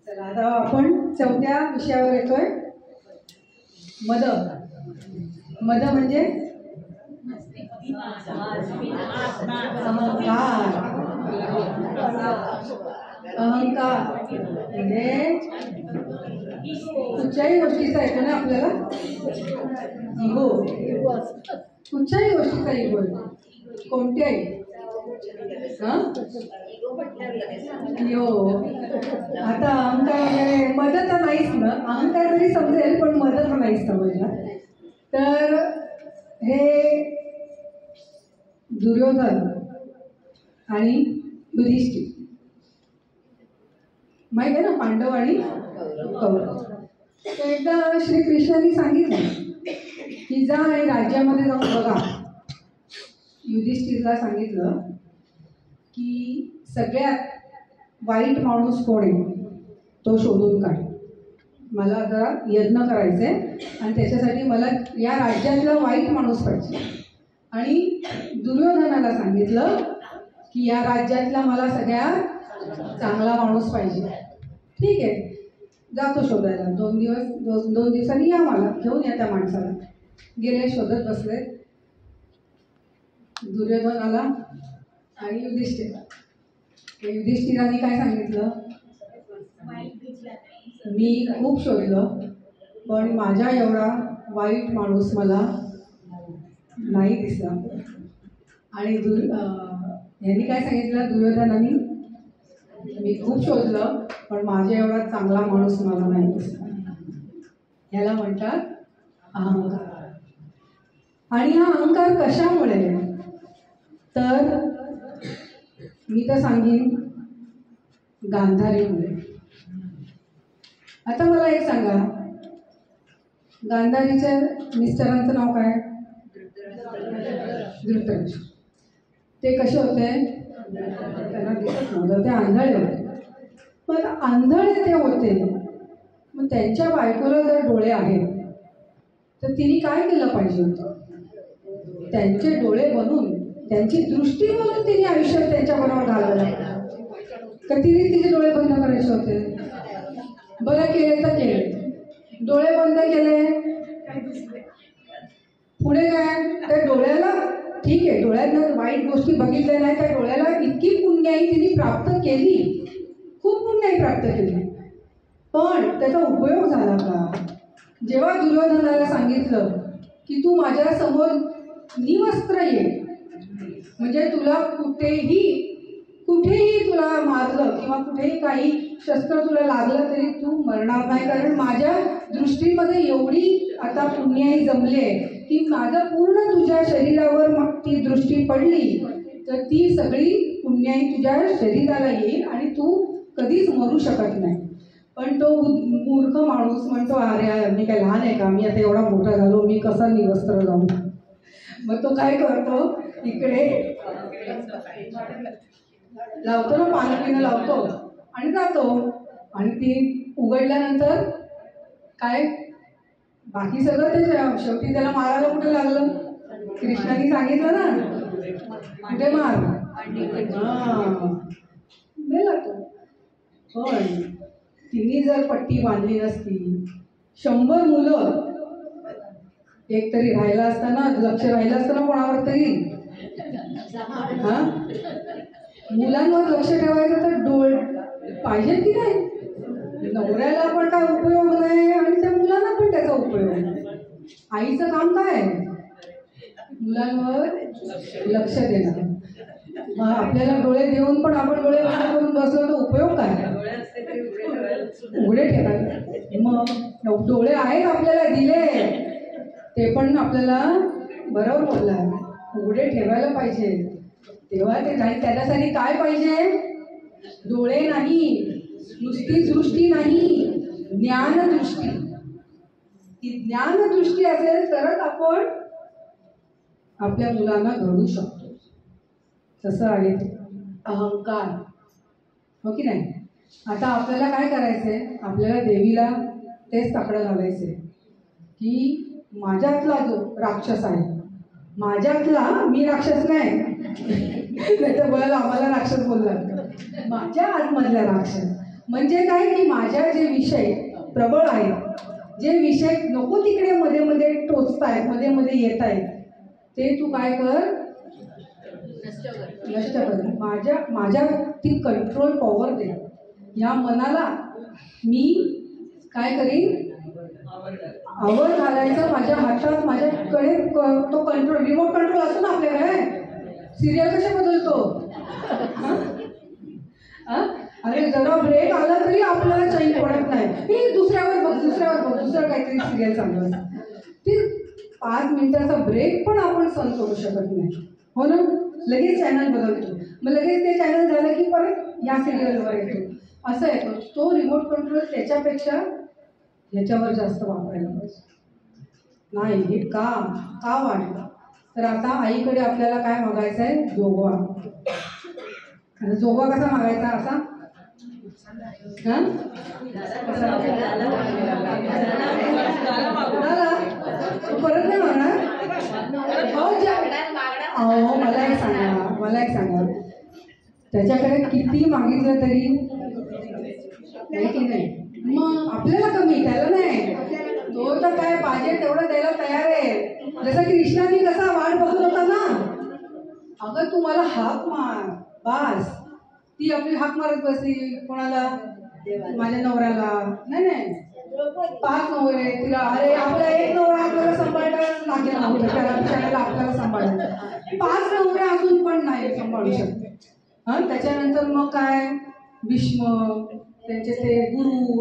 चला आता आपण चौथ्या विषयावर येतोय. मद. मद म्हणजे अहंकार. अहंकार म्हणजे कुठच्याही गोष्टीचा येतो ना आपल्याला इगो. कुठच्याही गोष्टीचा इगो येतो, कोणत्याही. हो आता अहंकार वगैरे मद तर नाहीच ना. अहंकार तरी समजेल पण मद तर नाहीच समजला. तर हे दुर्योधन आणि युधिष्ठिर माहित आहे ना, पांडव आणि कौरव. तर एकदा श्रीकृष्णांनी सांगितलं की जा आणि राज्यामध्ये जाऊन बघा. युधिष्ठिरला सांगितलं की सगळ्यात वाईट माणूस कोण आहे तो शोधून काढ. मला जरा यत्न करायचे आणि त्याच्यासाठी मला या राज्यातला वाईट माणूस पाहिजे. आणि दुर्योधनाला सांगितलं की या राज्यातला मला सगळ्यात चांगला माणूस पाहिजे. ठीक आहे, जातो शोधायला. 2 दिवसांनी या, मला घेऊन या त्या माणसाला. गेले, शोधत बसले. दुर्योधन आला आणि युधिष्ठिराने काय सांगितलं, मी खूप शोधलं पण माझ्या एवढा वाईट माणूस मला नाही दिसला. आणि यांनी काय सांगितलं दुर्योधनाने, मी खूप शोधलं पण माझ्या एवढा चांगला माणूस मला नाही दिसला. याला म्हणतात अहंकार. आणि हा अहंकार कशामुळे, तर मी तर सांगेन गांधारीमुळे. आता मला एक सांगा, गांधारीच्या मिस्टरांचं नाव काय? धृतराष्ट्र. ते कसे होते, त्यांना दिसत नव्हतं, ते आंधळे होते. पण आंधळे ते होते, मग त्यांच्या बायकोला जर डोळे आहेत तर तिने काय केलं पाहिजे होतं, त्यांचे डोळे बनून, त्यांची दृष्टी म्हणून तिने आयुष्यात त्यांच्याबरोबर घालवलं. का तिने तिचे डोळे बंद करायचे होते? बरं केले तर केले, डोळे बंद केले, पुढे काय, त्या डोळ्याला ठीक आहे, डोळ्यात वाईट गोष्टी बघितल्या नाही, त्या डोळ्याला इतकी पुण्याई तिने प्राप्त केली, खूप पुण्याई प्राप्त केली. पण त्याचा उपयोग झाला का? जेव्हा दुर्योधनाला सांगितलं की तू माझ्या समोर निवस्त्र ये, म्हणजे तुला कुठेही तुला मारलं किंवा कुठेही काही शस्त्र तुला लागलं तरी तू मरणार नाही, कारण माझ्या दृष्टीमध्ये एवढी आता पुण्याई जमली आहे की माझं पूर्ण तुझ्या शरीरावर मग ती दृष्टी पडली तर ती सगळी पुण्याई तुझ्या शरीराला येईल आणि तू कधीच मरू शकत नाही. पण तो मूर्ख माणूस म्हणतो, अरे मी काय लहान आहे का, मी आता एवढा मोठा झालो, मी कसा निवस्त्र जाऊ. मग तो काय करतो, इकडे लावतो ना, पालखीनं लावतो आणि जातो. आणि ती उघडल्यानंतर काय, बाकी सगळं ते शेवटी त्याला मारायला कुठे लागलं, कृष्णाने सांगितलं ना कुठे मार, मेला तो. पण तिने जर पट्टी बांधली नसती, 100 मुलं एक तरी राहिला असताना, लक्ष राहिलं असताना कोणावर तरी. मुलांवर लक्ष ठेवायचं तर डोळे पाहिजे की नाही. नवऱ्याला पण काय उपयोग नाही आणि त्या मुलांना पण त्याचा उपयोग नाही. आईचं काम काय, मुलांवर लक्ष देणं. मग आपल्याला डोळे देऊन पण आपण डोळे बंद करून बसलो तर उपयोग काय, उघडे ठेवायला. मग डोळे आहेत आपल्याला दिले, ते पण आपल्याला बरोबर बोलला, उघडे ठेवायला पाहिजे. तेव्हा ते नाही, त्याच्यासाठी काय पाहिजे, डोळे नाही, नुसती दृष्टी नाही, ज्ञानदृष्टी. ती ज्ञानदृष्टी असेल तरच आपण आपल्या मुलांना घडू शकतो. तसं आहे अहंकार, हो की नाही. आता आपल्याला काय करायचंय, आपल्याला देवीला तेच ताकडं घालायचंय की माझ्यातला जो राक्षस आहे, माझ्यातला, मी राक्षस नाही, नाही तर बोलायला आम्हाला राक्षस बोलणार. माझ्या आतमधला राक्षस म्हणजे काय की माझ्या जे विषय प्रबळ आहेत, जे विषय नको तिकडे मध्ये मध्ये टोचतायत, मध्ये मध्ये येत आहेत, ते तू काय कर, नष्ट कर. माझ्या ती कंट्रोल पॉवर दे. या मनाला मी काय करीन, आवर घालायचं माझ्या हातात. माझ्याकडे तो कंट्रोल, रिमोट कंट्रोल असतो ना आपल्याकडे. सिरियल कशा बदलतो, अरे जरा ब्रेक आला तरी आपल्याला चैन पडत नाही. हे दुसऱ्यावर बघ, दुसरं काहीतरी सिरियल चालू असतं. ती 5 मिनिटाचा ब्रेक पण आपण सहन करू शकत नाही, हो ना. लगेच चॅनल बदलतो, मग लगेच ते चॅनल झालं की परत या सिरियलवर येतो, असं येतो. तो रिमोट कंट्रोल त्याच्यापेक्षा ह्याच्यावर जास्त वापरायला पाहिजे. नाही हे का वाढलं, तर आता आईकडे आपल्याला काय मागायचं आहे, जोगवा. जोगवा कसा मागायचा, असा परत नाही मागणार. मला एक सांगा, त्याच्याकडे किती मागितलं तरी नाही की नाही, मग आपल्याला कमी, त्याला नाही. तो तर काय पाहिजे तेवढं द्यायला तयार आहे. जसं कृष्णाने कसा वाट बघत होता ना, अगं तू मला हाक मार बास. ती आपली हाक मारत बसली कोणाला, माझ्या नवऱ्याला. नाही 5 नवरे तिला. अरे आपला एक नवरा आपल्याला सांभाळायला लागेल, आपल्याला सांभाळायला 5 नवरे अजून पण नाही सांभाळू शकते. त्याच्यानंतर मग काय, भीष्म, त्यांचे ते गुरु,